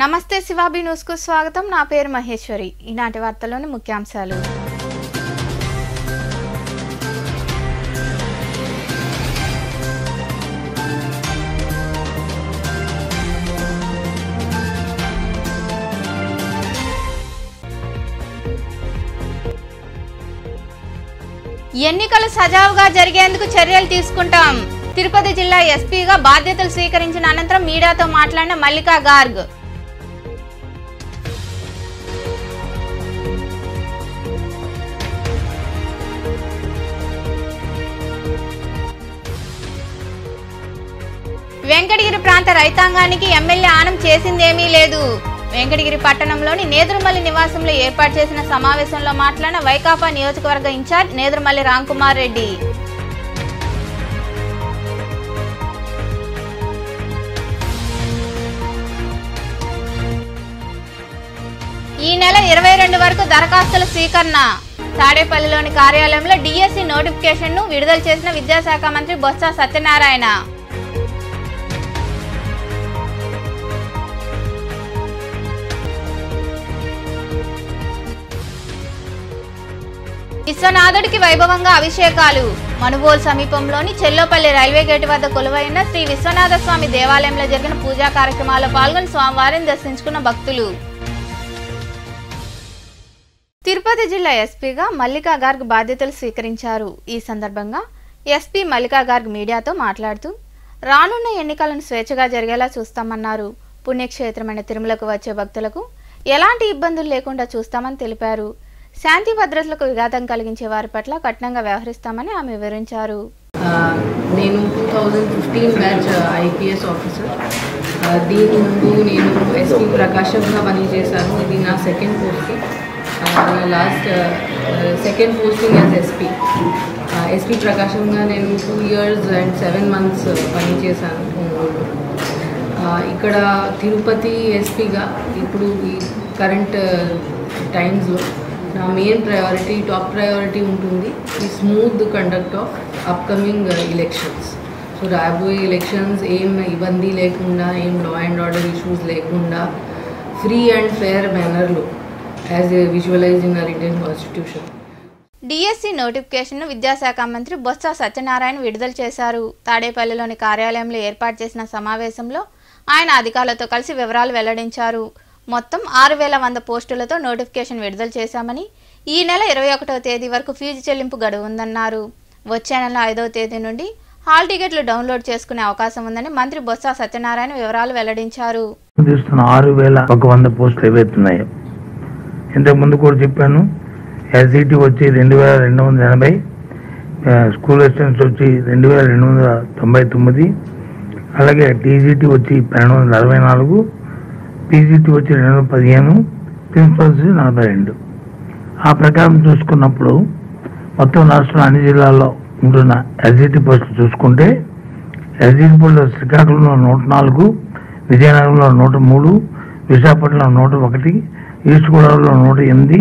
నమస్తే శివాబి న్యూస్ కు స్వాగతం. నా పేరు మహేశ్వరి. ఈనాటి వార్తల్లోని ముఖ్యాంశాలు. ఎన్నికలు సజావుగా జరిగేందుకు చర్యలు తీసుకుంటాం. తిరుపతి జిల్లా ఎస్పీగా బాధ్యతలు స్వీకరించిన అనంతరం మీడియాతో మాట్లాడిన మల్లికా గార్గ్. వెంకటగిరి ప్రాంత రైతాంగానికి ఎమ్మెల్యే ఆనం చేసిందేమీ లేదు. వెంకటగిరి పట్టణంలోని నేదురుమల్లి నివాసంలో ఏర్పాటు చేసిన సమావేశంలో మాట్లాడిన వైకాపా నియోజకవర్గ ఇన్ఛార్జ్ నేదురుమల్లి రాంకుమార్ రెడ్డి. ఈ నెల 22 వరకు దరఖాస్తుల స్వీకరణ. తాడేపల్లిలోని కార్యాలయంలో డిఎస్సి నోటిఫికేషన్ ను విడుదల చేసిన విద్యాశాఖ మంత్రి బొత్స సత్యనారాయణ. విశ్వనాథుడికి వైభవంగా అభిషేకాలు. మనుబోలు సమీపంలోని చెల్లోపల్లి రైల్వే గేటు వద్ద కొలువైన శ్రీ విశ్వనాథ స్వామి దేవాలయంలో జరిగిన పూజా కార్యక్రమాల్లో పాల్గొని స్వామివారిని దర్శించుకున్న భక్తులు. తిరుపతి జిల్లా ఎస్పీగా మల్లికా గార్గ్ బాధ్యతలు స్వీకరించారు. ఈ సందర్భంగా ఎస్పీ మల్లికా గార్గ్ మీడియాతో మాట్లాడుతూ రానున్న ఎన్నికలను స్వేచ్ఛగా జరిగేలా చూస్తామన్నారు. పుణ్యక్షేత్రమైన తిరుమలకు వచ్చే భక్తులకు ఎలాంటి ఇబ్బందులు లేకుండా చూస్తామని తెలిపారు. శాంతి భద్రతలకు విఘాతం కలిగించే వారి పట్ల కఠినంగా వ్యవహరిస్తామని ఆమె వివరించారు. నేను 2015 బ్యాచ్ ఐపీఎస్ ఆఫీసర్. దీని ముందు నేను ఎస్పీ ప్రకాశంగా పనిచేశాను. ఇది నా second posting. Last second posting as SP ప్రకాశంగా నేను 2 years and 7 months పనిచేశాను. ఇక్కడ తిరుపతి ఎస్పీగా ఇప్పుడు ఈ కరెంట్ టైమ్స్లో నా మెయిన్ ప్రయారిటీ, టాప్ ప్రయారిటీ ఉంటుంది ఈ smooth conduct of upcoming elections. So రాబోయే ఎలక్షన్స్ ఏం ఇబ్బంది లేకుండా, ఏం లా అండ్ ఆర్డర్ ఇష్యూస్ లేకుండా ఫ్రీ అండ్ ఫెయిర్ మేనర్లో as visualise in our Indian constitution. DSC notification ను విద్యాశాఖ మంత్రి బొత్స సత్యనారాయణ విడుదల చేశారు. తాడేపల్లిలోని కార్యాలయంలో ఏర్పాటు చేసిన సమావేశంలో ఆయన అధికారులతో కలిసి వివరాలు వెల్లడించారు. మొత్తం 6100 పోస్టులతో నోటిఫికేషన్ విడుదల చేశామని, ఈ నెల 21వ తేదీ వరకు ఫీజు చెల్లింపు గడువు ఉందన్నారు. వచ్చే నెల 5వ తేదీ నుండి హాల్ టికెట్లు డౌన్లోడ్ చేసుకునే అవకాశం ఉందని మంత్రి బొత్స సత్యనారాయణ వివరాలు వెల్లడించారు. 6100 పోస్టులు ఏవైతున్నాయో ఇంతకు ముందు కూడా చెప్పాను. ఎస్ఈటీ వచ్చి 2280, స్కూల్ అసిస్టెంట్స్ వచ్చి 2299, అలాగే టీజీటీ వచ్చి 1264, పీజీటీ వచ్చి 215, ప్రిన్సిపల్స్ 42. ఆ ప్రకారం చూసుకున్నప్పుడు మొత్తం రాష్ట్రంలో అన్ని జిల్లాల్లో ఉంటున్న ఎస్జిటి పోస్టులు చూసుకుంటే ఎస్జిటి పోస్టులు శ్రీకాకుళంలో 104, విజయనగరంలో 103, విశాఖపట్నంలో 101, ఈస్ట్ గోదావరిలో 108,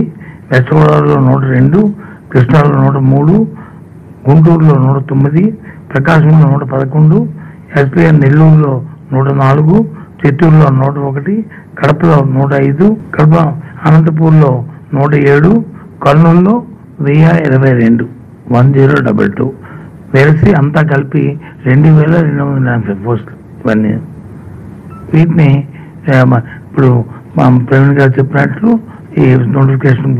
వెస్ట్ గోదావరిలో 102, కృష్ణాలో 103, గుంటూరులో 109, ప్రకాశంలో 111, ఎస్పీఎన్ నెల్లూరులో 104, చిత్తూరులో 101, కడపలో 105, కడప అనంతపూర్లో 107, కర్నూలులో 1022, 1022 వేసి అంతా కలిపి 2240 పోస్టులు. ఇవన్నీ వీటిని ఇప్పుడు ప్రవీణ్ గారు చెప్పినట్లు ఈ నోటిఫికేషన్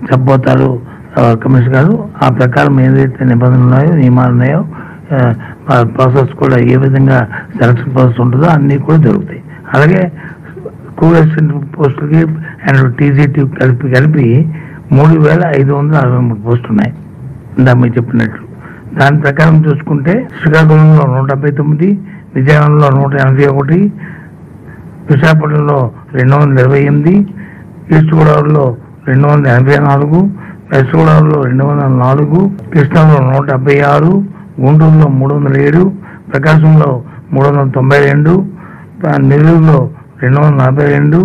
చెప్పబోతారు కమిషనర్ గారు. ఆ ప్రకారం ఏదైతే నిబంధనలు ఉన్నాయో, నియమాలు ఉన్నాయో, ప్రాసెస్ కూడా ఏ విధంగా సెలక్షన్ ప్రాసెస్ ఉంటుందో అన్నీ కూడా జరుగుతాయి. అలాగే స్కూల్ అసిస్టెంట్ పోస్టులకి అండ్ టీజీటీ కలిపి 3563 పోస్టులు ఉన్నాయి. ఇందా మీరు చెప్పినట్లు దాని ప్రకారం చూసుకుంటే శ్రీకాకుళంలో 179, విజయనగరంలో 181, విశాఖపట్నంలో 228, ఈస్ట్ గోదావరిలో 284, వెస్ట్ గోదావరిలో 204, కృష్ణాలో 176, గుంటూరులో 307, ప్రకాశంలో 392, నెల్లూరులో 242,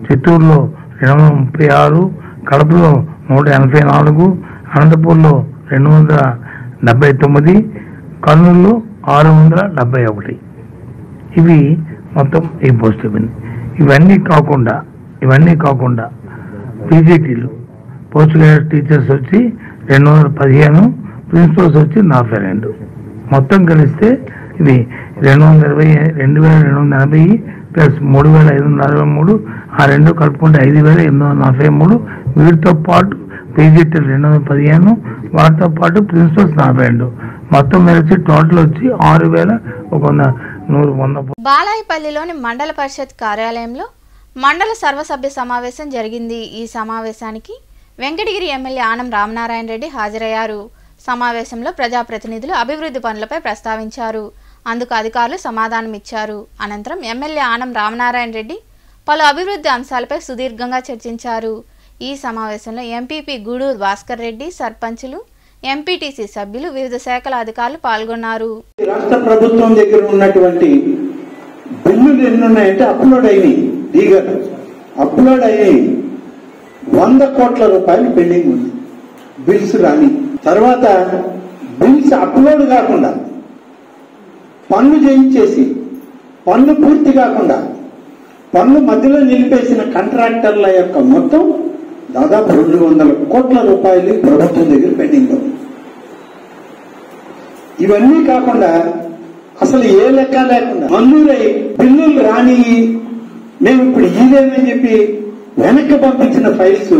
చిత్తూరులో 236, కడపలో 184, అనంతపూర్లో 279, కర్నూలులో 671. ఇవి మొత్తం ఈ పోస్టులు. ఇవన్నీ కాకుండా పీజీటీలు పోస్ట్ గ్రాడ్యుయేట్ టీచర్స్ వచ్చి 215, ప్రిన్సిపల్స్ వచ్చి 42. మొత్తం కలిస్తే ఇది 2280 ప్లస్ 3563, ఆ రెండు కలుపుకుంటే 5843. వీటితో పాటు పీజీటీలు 215, వాటితో పాటు ప్రిన్సిపల్స్ 42. మొత్తం కలిసి టోటల్ వచ్చి 6100. బాలాయపల్లిలోని మండల పరిషత్ కార్యాలయంలో మండల సర్వసభ్య సమావేశం జరిగింది. ఈ సమావేశానికి వెంకటగిరి ఎమ్మెల్యే ఆనం రామనారాయణ రెడ్డి హాజరయ్యారు. సమావేశంలో ప్రజాప్రతినిధులు అభివృద్ధి పనులపై ప్రస్తావించారు. అందుకు అధికారులు సమాధానమిచ్చారు. అనంతరం ఎమ్మెల్యే ఆనం రామనారాయణ రెడ్డి పలు అభివృద్ధి అంశాలపై సుదీర్ఘంగా చర్చించారు. ఈ సమావేశంలో ఎంపీపీ గూడూరు భాస్కర్ రెడ్డి, సర్పంచులు, ఎంపీటీసీ సభ్యులు, వివిధ శాఖల అధికారులు పాల్గొన్నారు. రాష్ట్ర ప్రభుత్వం దగ్గర ఉన్నటువంటి బిల్లులు ఎన్ని ఉన్నాయంటే అప్లోడ్ అయినాయి, అప్లోడ్ అయ్యాయి 100 కోట్ల రూపాయలు పెండింగ్ ఉంది. బిల్స్ రాని తర్వాత బిల్స్ అప్లోడ్ కాకుండా పన్ను చేయించేసి పన్ను పూర్తి కాకుండా పన్ను మధ్యలో నిలిపేసిన కాంట్రాక్టర్ల యొక్క మొత్తం దాదాపు 200 కోట్ల రూపాయలు ప్రభుత్వం దగ్గర పెండింగ్ ఉంది. ఇవన్నీ కాకుండా అసలు ఏ లెక్క లేకుండా మంజూరై బిల్లులు రాని మేము ఇప్పుడు ఇదేమని చెప్పి వెనక్కి పంపించిన ఫైల్స్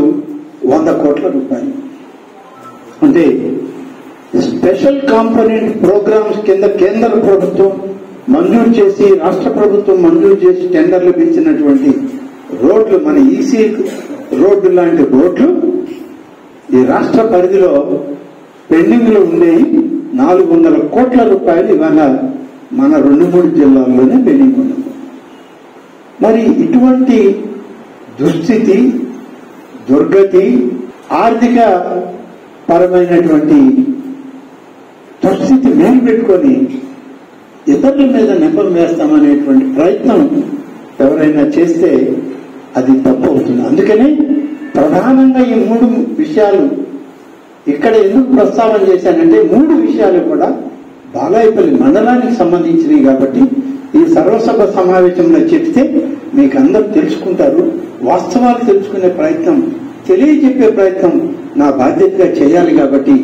100 కోట్ల రూపాయలు. అంటే స్పెషల్ కాంపోనెంట్ ప్రోగ్రామ్స్ కింద కేంద్ర ప్రభుత్వం మంజూరు చేసి రాష్ట్ర ప్రభుత్వం మంజూరు చేసి టెండర్లు పిలిచినటువంటి రోడ్లు, మన ఈసీ రోడ్డు లాంటి రోడ్లు ఈ రాష్ట్ర పరిధిలో పెండింగ్ లో ఉండేవి 400 కోట్ల రూపాయలు ఇవాళ మన 2-3 జిల్లాల్లోనే పెండింగ్ ఉన్నాయి. మరి ఇటువంటి దుస్థితి, దుర్గతి, ఆర్థిక పరమైనటువంటి పరిస్థితి మేము పెట్టుకొని ఇతరుల మీద నెపం వేస్తామనేటువంటి ప్రయత్నం ఎవరైనా చేస్తే అది తప్పు అవుతుంది. అందుకని ప్రధానంగా ఈ 3 విషయాలు ఇక్కడ ఎందుకు ప్రస్తావన చేశానంటే 3 విషయాలు కూడా బాలాయపల్లి మండలానికి సంబంధించినవి కాబట్టి ఈ సర్వసభ సమావేశంలో చెప్తే మీకు అందరూ తెలుసుకుంటారు. వాస్తవాలు తెలుసుకునే ప్రయత్నం, తెలియజెప్పే ప్రయత్నం నా బాధ్యతగా చేయాలి కాబట్టి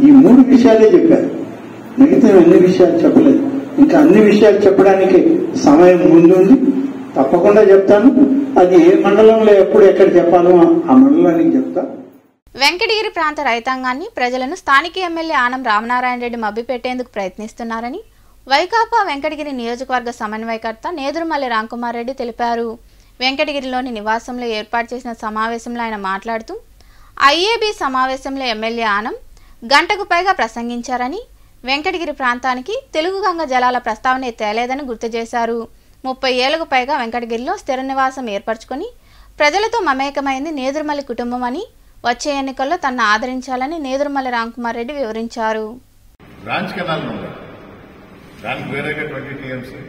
ఈ 3 విషయాలే చెప్పారు. మిగతా అన్ని విషయాలు చెప్పలేదు. ఇంకా అన్ని విషయాలు చెప్పడానికి సమయం ముందుంది, తప్పకుండా చెప్తాను. అది ఏ మండలంలో ఎప్పుడు ఎక్కడ చెప్పాలో ఆ మండలానికి చెప్తా. వెంకటగిరి ప్రాంత రైతాంగాన్ని, ప్రజలను స్థానిక ఎమ్మెల్యే ఆనం రామనారాయణ రెడ్డి మభ్యపెట్టేందుకు ప్రయత్నిస్తున్నారని వైకాపా వెంకటగిరి నియోజకవర్గ సమన్వయకర్త నేదురుమల్లి రాంకుమార్ రెడ్డి తెలిపారు. వెంకటగిరిలోని నివాసంలో ఏర్పాటు చేసిన సమావేశంలో ఆయన మాట్లాడుతూ ఐఏబీ సమావేశంలో ఎమ్మెల్యే ఆనం గంటకు పైగా ప్రసంగించారని, వెంకటగిరి ప్రాంతానికి తెలుగు గంగ జలాల ప్రస్తావన తేలేదని గుర్తు చేశారు. 30 ఏళ్లకు పైగా వెంకటగిరిలో స్థిర నివాసం ఏర్పరచుకొని ప్రజలతో మమేకమైంది నేదురుమల్లి కుటుంబం అని, వచ్చే ఎన్నికల్లో తనను ఆదరించాలని నేదురుమల్లి రాంకుమార్ రెడ్డి వివరించారు. బ్రాంచ్ కెనాల్ ఉంది, దానికి వేరేగా 20 TMC,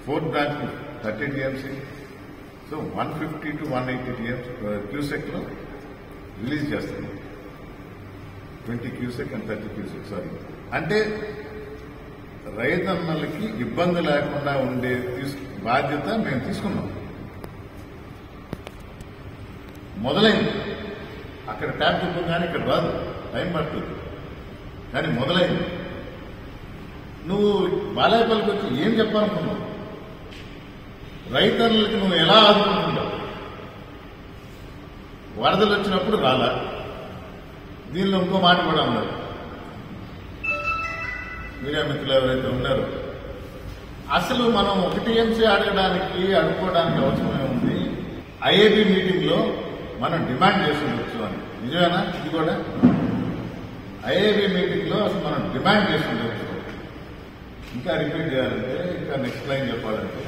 4th branch 30 TMC, so 150 to 180 TMC cusec లో రిలీజ్ చేస్తుంది. 20 క్యూసెక్ అండ్ 30 క్యూసెక్, సారీ. అంటే రైతన్నలకి ఇబ్బంది లేకుండా ఉండే బాధ్యత మేము తీసుకున్నాం. మొదలైంది అక్కడ ట్యాప్ చూపగానే ఇక్కడ రాదు, టైం పడుతుంది, కానీ మొదలైంది. నువ్వు బాలాయపల్లికి వచ్చి ఏం చెప్పాలనుకున్నావు? రైతన్నలకి నువ్వు ఎలా ఆదుకుంటున్నావు? వరదలు వచ్చినప్పుడు రాలా. దీనిలో ఇంకో మాట కూడా ఉన్నారు, మీడియా మిత్రులు ఎవరైతే ఉన్నారో, అసలు మనం 1 టీఎంసీ అడుక్కోవడానికి అవసరమే ఉంది. ఐఏబీ మీటింగ్ లో మనం డిమాండ్ చేస్తుండొచ్చు అని. నిజమేనా? ఇది కూడా ఐఏబీ మీటింగ్ లో అసలు మనం డిమాండ్ చేస్తుండొచ్చు. ఇంకా రిపీట్ చేయాలంటే, ఇంకా నెక్స్ట్ లైన్ చెప్పాలంటే,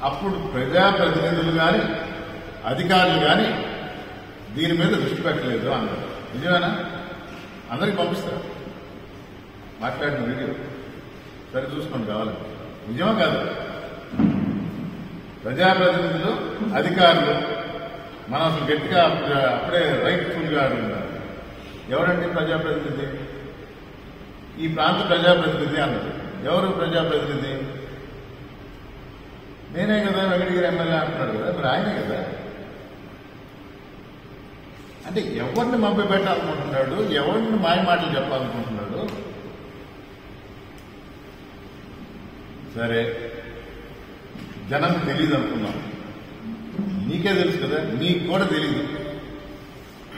అప్పుడు ప్రజాప్రతినిధులు కానీ అధికారులు కానీ దీని మీద దృష్టి పెట్టలేదు అన్నారు. నిజమేనా? అందరికి పంపిస్తారు, మాట్లాడిన వీడియో సరి చూసుకొని కావాలంటే. నిజమా కాదు? ప్రజాప్రతినిధులు, అధికారులు మనం అసలు గట్టిగా అప్పుడే రైట్ఫుల్గా అడుగుతున్నారు. ఎవరండి ప్రజాప్రతినిధి? ఈ ప్రాంత ప్రజాప్రతినిధి అన్నారు. ఎవరు ప్రజాప్రతినిధి? నేనే కదా వెంకటగిరి ఎమ్మెల్యే అంటున్నాడు కదా, మరి ఆయనే కదా. అంటే ఎవరిని మభ్య పెట్టాలనుకుంటున్నాడు, ఎవరిని మాయ మాటలు చెప్పాలనుకుంటున్నాడు? సరే, జనం తెలియదు అనుకున్నాం, నీకే తెలుసు కదా, నీకు కూడా తెలియదు,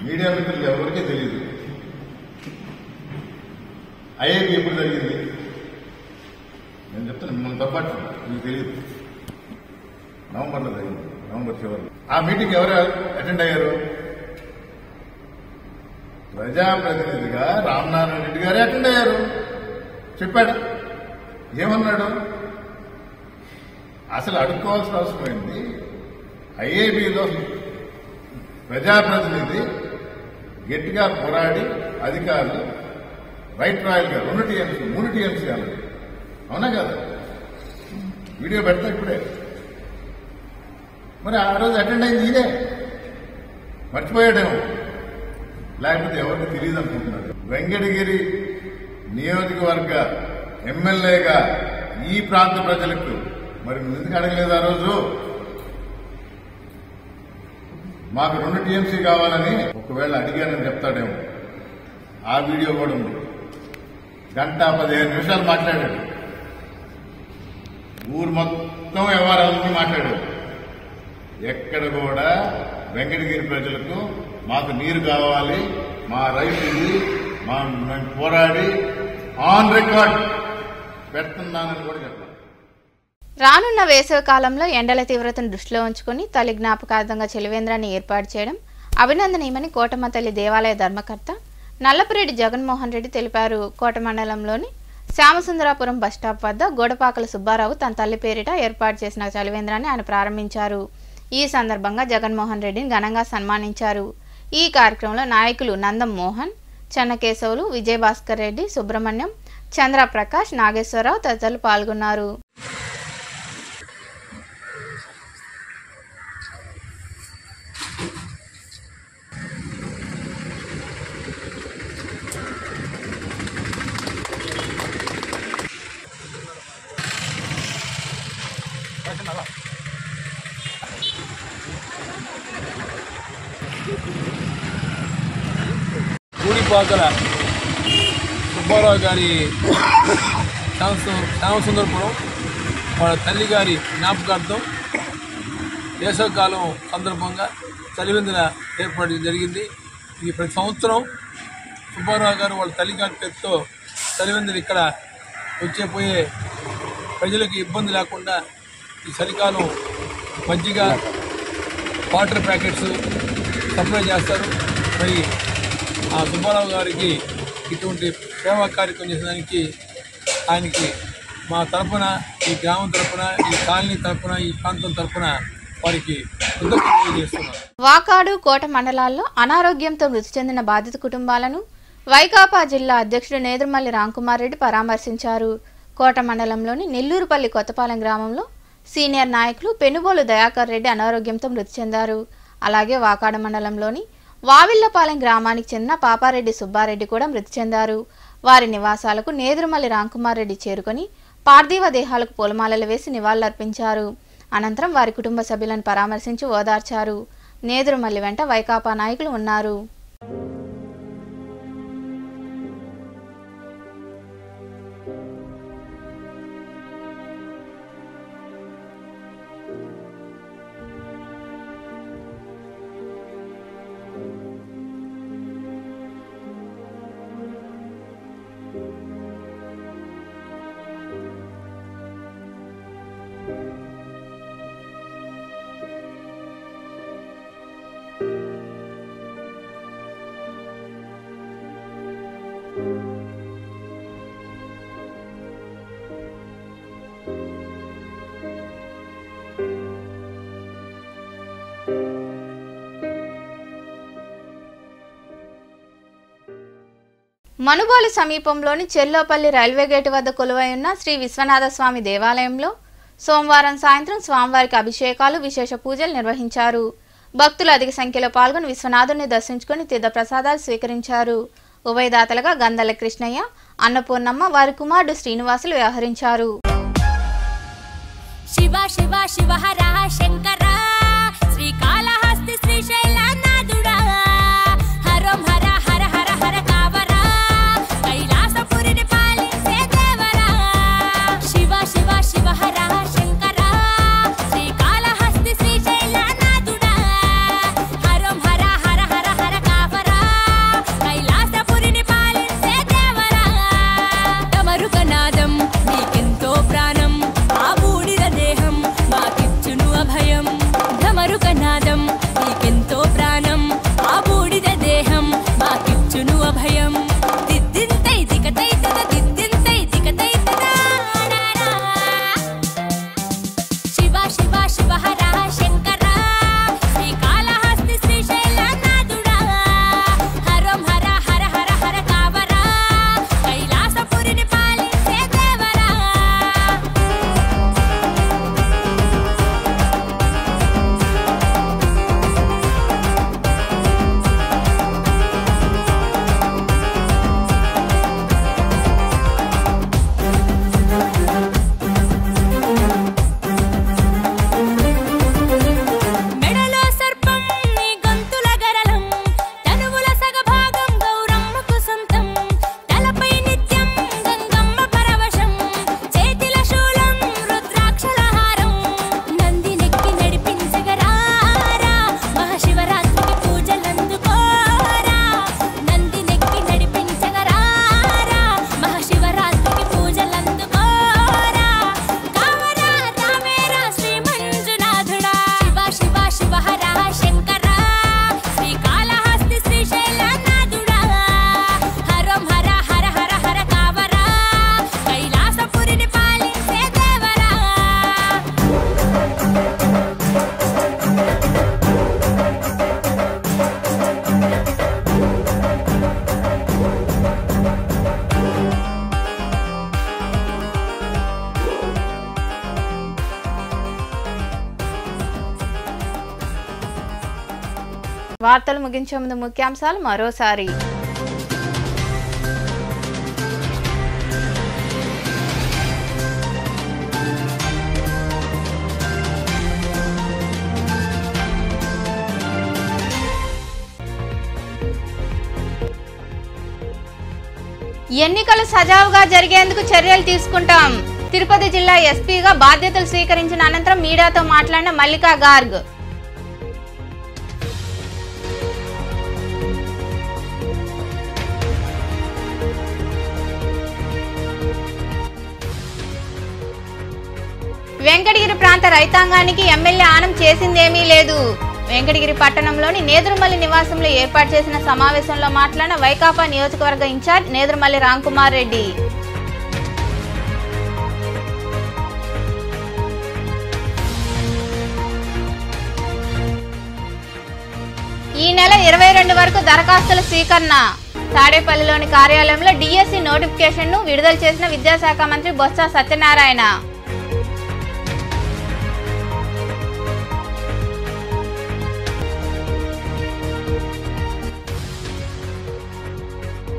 మీడియా మిత్రులు ఎవరికీ తెలియదు. ఐఐపి ఎప్పుడు జరిగింది నేను చెప్తాను, మిమ్మల్ని తప్పట్టు, మీకు తెలియదు. నవంబర్లో జరిగింది, నవంబర్ చివరిలో. ఆ మీటింగ్ ఎవరు అటెండ్ అయ్యారు? ప్రజాప్రతినిధిగా రామనారాయణ రెడ్డి గారే అటెండ్ అయ్యారు. చెప్పాడు, ఏమన్నాడు? అసలు అడుక్కోవాల్సిన అవసరమైంది. ఐఏబీలో ప్రజాప్రతినిధి గట్టిగా పోరాడి అధికారులు రైట్ రాయల్ గారు 2 టీఎంసీ 3 టీఎంసీ అన్నారు. అవునా కదా? వీడియో పెడతా ఇప్పుడే. మరి ఆ రోజు అటెండ్ అయింది ఇదే, మర్చిపోయాడేమో, లేకపోతే ఎవరికి తెలియదు అనుకుంటున్నారు. వెంకటగిరి నియోజకవర్గ ఎమ్మెల్యేగా ఈ ప్రాంత ప్రజలకు మరి నువ్వు ఎందుకు అడగలేదు ఆ రోజు? మాకు 2 టీఎంసీ కావాలని ఒకవేళ అడిగానని చెప్తాడేమో. ఆ వీడియో కూడా ఉంది. 1:15 మాట్లాడాడు. ఊరు మొత్తం వ్యవహారాలన్నీ మాట్లాడాడు. ఎక్కడ కూడా వెంకటగిరి ప్రజలకు మాకు నీరు కావాలి, మా రైతులు మేము పోరాడి ఆన్ రికార్డ్ పెడుతున్నానని కూడా చెప్పాలి. రానున్న వేసవి కాలంలో ఎండల తీవ్రతను దృష్టిలో ఉంచుకుని తల్లి జ్ఞాపకార్థంగా చలివేంద్రాన్ని ఏర్పాటు చేయడం అభినందనీయమని కోటమ్మ తల్లి దేవాలయ ధర్మకర్త నల్లపురెడ్డి జగన్మోహన్ రెడ్డి తెలిపారు. కోట మండలంలోని శ్యామసుందరాపురం బస్టాప్ వద్ద గోడపాకల సుబ్బారావు తన తల్లి పేరిట ఏర్పాటు చేసిన చలివేంద్రాన్ని ఆయన ప్రారంభించారు. ఈ సందర్భంగా జగన్మోహన్ రెడ్డిని ఘనంగా సన్మానించారు. ఈ కార్యక్రమంలో నాయకులు నందం మోహన్, చెన్నకేశవులు, విజయభాస్కర్ రెడ్డి, సుబ్రహ్మణ్యం, చంద్రప్రకాష్, నాగేశ్వరరావు తదితరులు పాల్గొన్నారు. గూడిపాకల సుబ్బారావు గారి శ్యామసుందరపురం వాళ్ళ తల్లి గారి జ్ఞాపకార్థం వేసవికాలం సందర్భంగా చలివేంద్ర ఏర్పాటు జరిగింది. ఇది ప్రతి సంవత్సరం సుబ్బారావు గారు వాళ్ళ తల్లి గారి పేరుతో చలివేంద్ర ఇక్కడ వచ్చేపోయే ప్రజలకు ఇబ్బంది లేకుండా ఈ చలికాలం మజ్జిగ, వాటర్ ప్యాకెట్స్ సప్లై చేస్తారు. మరి ఆ సుబ్బారావు గారికి ఇటువంటి సేవా కార్యక్రమం చేసేదానికి ఆయనకి మా తరఫున, ఈ గ్రామం తరఫున, ఈ కాలనీ తరఫున, ఈ ప్రాంతం తరఫున వారికి కృతజ్ఞతలు చేస్తున్నారు. వాకాడు, కోట మండలాల్లో అనారోగ్యంతో మృతి చెందిన బాధిత కుటుంబాలను వైకాపా జిల్లా అధ్యక్షుడు నేదురుమల్లి రాంకుమార్ రెడ్డి పరామర్శించారు. కోట మండలంలోని నెల్లూరుపల్లి కొత్తపాలెం గ్రామంలో సీనియర్ నాయకులు పెనుబోలు దయాకర్ రెడ్డి అనారోగ్యంతో మృతి చెందారు. అలాగే వాకాడు మండలంలోని వావిళ్లపాలెం గ్రామానికి చెందిన పాపారెడ్డి సుబ్బారెడ్డి కూడా మృతి చెందారు. వారి నివాసాలకు నేదురుమల్లి రాంకుమార్ రెడ్డి చేరుకొని పార్థివ దేహాలకు పూలమాలలు వేసి నివాళులర్పించారు. అనంతరం వారి కుటుంబ సభ్యులను పరామర్శించి ఓదార్చారు. నేదురుమల్లి వెంట వైకాపా నాయకులు ఉన్నారు. మనుబోలు సమీపంలోని చెల్లోపల్లి రైల్వే గేటు వద్ద కొలువై ఉన్న శ్రీ విశ్వనాథ స్వామి దేవాలయంలో సోమవారం సాయంత్రం స్వామివారికి అభిషేకాలు, విశేష పూజలు నిర్వహించారు. భక్తులు అధిక సంఖ్యలో పాల్గొని విశ్వనాథుని దర్శించుకుని తీర్థ ప్రసాదాలు స్వీకరించారు. ఉభయదాతలుగా గంధల కృష్ణయ్య, అన్నపూర్ణమ్మ, వారి కుమారుడు శ్రీనివాసులు వ్యవహరించారు. శివ శివ శివ హర శంకర శ్రీకాళహస్తి శ్రీశైలనాథుడా హరం హర హర హర హర కావరా కైలాసపురిని పాలించే దేవరా శివ శివ శివ హర శంకర శ్రీకాళహస్తి శ్రీశైలనాథుడా హరం హర హర హర హర కావరా కైలాసపురిని పాలించే దేవరా డమరుకనాదం నీకెంతో ప్రాణం ఆ బూడిద దేహం మాకిచ్చును అభయం ఢమరుకనాదం నీకెంతో ప్రాణం ఆ బూడిద దేహం మాకిచ్చును అభయం దిద్దింతై దికతై తద దిద్దింతై దికతై తద శివ శివ శివ హర శంకర శ్రీకాళహస్తి శ్రీశైలనాథుడా హరం హర హర హర హర కావరా కైలాసపురిని పాలించే దేవరా మెడలో సర్పం నీ గొంతుల గరళం తనువుల సగభాగం గౌరమ్మకు సొంతం తలపై నిత్యం గంగమ్మ పరవశం చేతిల శూలం రుద్రాక్షల హారం నందినెక్కి నడిపించగరారా మహాశివరాత్రికి పూజలందుకోరా నందినెక్కి నడిపించగరారా మహాశివరాత్రికి పూజలందుకోరా కావరా రామేరా శ్రీ మంజునాథుడా శివ శివ శివ హర శంకర శ్రీకాళహస్తి శ్రీశైలనాథుడా హరం హర హర హర హర కావరా కైలాసపురిని పాలించే దేవరా వార్తలు ముగించే ముందు ముఖ్యాంశాలు మరోసారి. ఎన్నికలు సజావుగా జరిగేందుకు చర్యలు తీసుకుంటాం. తిరుపతి జిల్లా ఎస్పీగా బాధ్యతలు స్వీకరించిన అనంతరం మీడియాతో మాట్లాడిన మల్లికా గార్గ్. వెంకటగిరి ప్రాంత రైతాంగానికి ఎమ్మెల్యే ఆనం చేసిందేమీ లేదు. వెంకటగిరి పట్టణంలోని నేదురుమల్లి నివాసంలో ఏర్పాటు చేసిన సమావేశంలో మాట్లాడిన వైకాపా నియోజకవర్గ ఇన్ఛార్జ్ నేదురుమల్లి రాంకుమార్ రెడ్డి. ఈ నెల 22 వరకు దరఖాస్తుల స్వీకరణ. తాడేపల్లిలోని కార్యాలయంలో డిఎస్సి నోటిఫికేషన్ను విడుదల చేసిన విద్యాశాఖ మంత్రి బొత్స సత్యనారాయణ.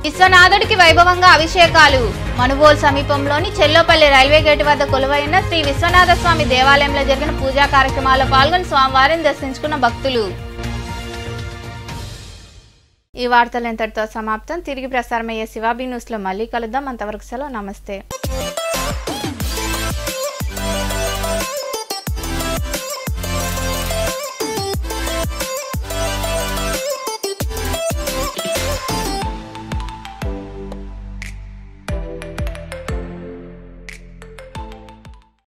విశ్వనాథుడికి వైభవంగా అభిషేకాలు. మనుబోలు సమీపంలోని చెల్లోపల్లి రైల్వే గేటు వద్ద కొలువైన శ్రీ విశ్వనాథ స్వామి దేవాలయంలో జరిగిన పూజా కార్యక్రమాల్లో పాల్గొని స్వామివారిని దర్శించుకున్న భక్తులు. ఈ వార్తలు ఇంతటితో సమాప్తం. తిరిగి ప్రసారమయ్యే శివాబీ న్యూస్లో మళ్ళీ కలుద్దాం. అంతవరకు సెలవు. నమస్తే.